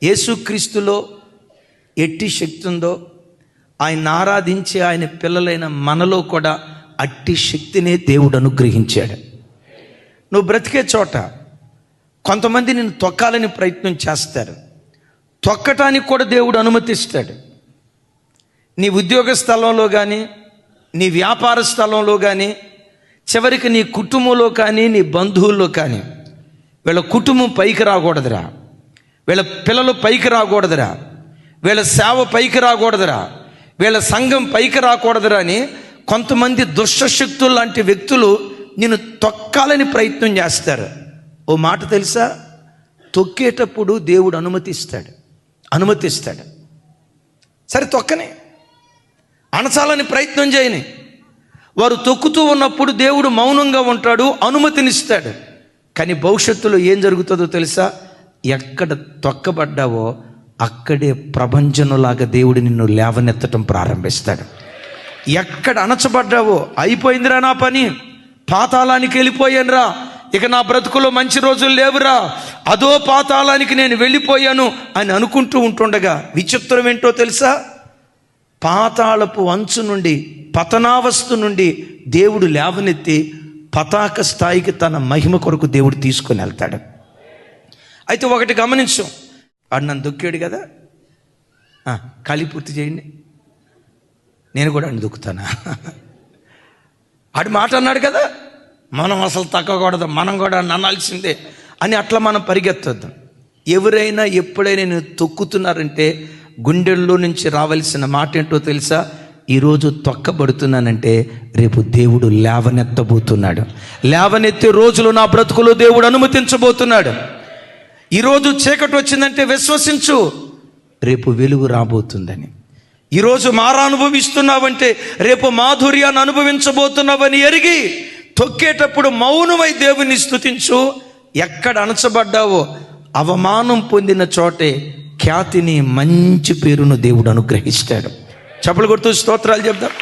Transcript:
యేసుక్రీస్తులో ఎట్టి శక్తి ఉందో, ఆయన ఆరాధించే ఆయన పిల్లలైన మనలో కూడా అట్టి శక్తినే దేవుడు అనుగ్రహించాడు. నువ్వు బ్రతికే చోట కొంతమంది నిన్ను తొక్కాలని ప్రయత్నం చేస్తారు. తొక్కటానికి కూడా దేవుడు అనుమతిస్తాడు. నీ ఉద్యోగ స్థలంలో కానీ, నీ వ్యాపార స్థలంలో కానీ, చివరికి నీ కుటుంబంలో కానీ, నీ బంధువుల్లో కానీ, వీళ్ళ కుటుంబం పైకి రాకూడదురా, వీళ్ళ పిల్లలు పైకి రాకూడదురా, వీళ్ళ సేవ పైకి రాకూడదురా, వీళ్ళ సంఘం పైకి రాకూడదురా అని కొంతమంది దుష్టశక్తులు లాంటి వ్యక్తులు నిన్ను తొక్కాలని ప్రయత్నం చేస్తారు. ఓ మాట తెలుసా, తొక్కేటప్పుడు దేవుడు అనుమతిస్తాడు. సరే తొక్కని, అణచాలని ప్రయత్నం చేయని. వారు తొక్కుతూ ఉన్నప్పుడు దేవుడు మౌనంగా ఉంటాడు, అనుమతినిస్తాడు. కానీ భవిష్యత్తులో ఏం జరుగుతుందో తెలుసా, ఎక్కడ తొక్కబడ్డావో అక్కడే ప్రభంజనులాగా దేవుడు నిన్ను లేవనెత్తటం ప్రారంభిస్తాడు. ఎక్కడ అణచబడ్డావో, అయిపోయిందిరా నా పని, పాతాళానికి వెళ్ళిపోయానురా, ఇక నా బ్రతుకులో మంచి రోజులు లేవురా, అదో పాతాళానికి నేను వెళ్ళిపోయాను అని అనుకుంటూ ఉంటుండగా విచిత్రం ఏంటో తెలుసా, పాతాళపు అంచు నుండి, పతనావస్థ నుండి దేవుడు లేవనెత్తి పతాక స్థాయికి తన మహిమ కొరకు దేవుడు తీసుకొని వెళ్తాడు. అయితే ఒకటి గమనించు, వాడు నన్ను దొక్కాడు కదా, ఖాళీ పూర్తి చేయండి, నేను కూడా అని దొక్కుతానా? ఆడు మాట అన్నాడు కదా, మనం అసలు తగ్గకూడదు, మనం కూడా అనాల్సిందే అని అట్లా మనం పరిగెత్తొద్దాం. ఎవరైనా ఎప్పుడైనా నేను తొక్కుతున్నారంటే గుండెల్లో నుంచి రావాల్సిన మాట ఏంటో తెలుసా, ఈరోజు తొక్కబడుతున్నానంటే రేపు దేవుడు లేవనెత్తబోతున్నాడు. లేవనెత్తే రోజులు నా బ్రతుకులో దేవుడు అనుమతించబోతున్నాడు. ఈరోజు చీకటి వచ్చిందంటే విశ్వసించు, రేపు వెలుగు రాబోతుందని. ఈరోజు మార అనుభవిస్తున్నావంటే రేపు మాధుర్యాన్ని అనుభవించబోతున్నావని ఎరిగి తొక్కేటప్పుడు మౌనమై దేవుని స్తుతించు. ఎక్కడ అణచబడ్డావో, అవమానం పొందిన చోటే ఖ్యాతిని, మంచి పేరును దేవుడు అనుగ్రహిస్తాడు. చప్పలు కొడుతూ స్తోత్రాలు చెప్దాం.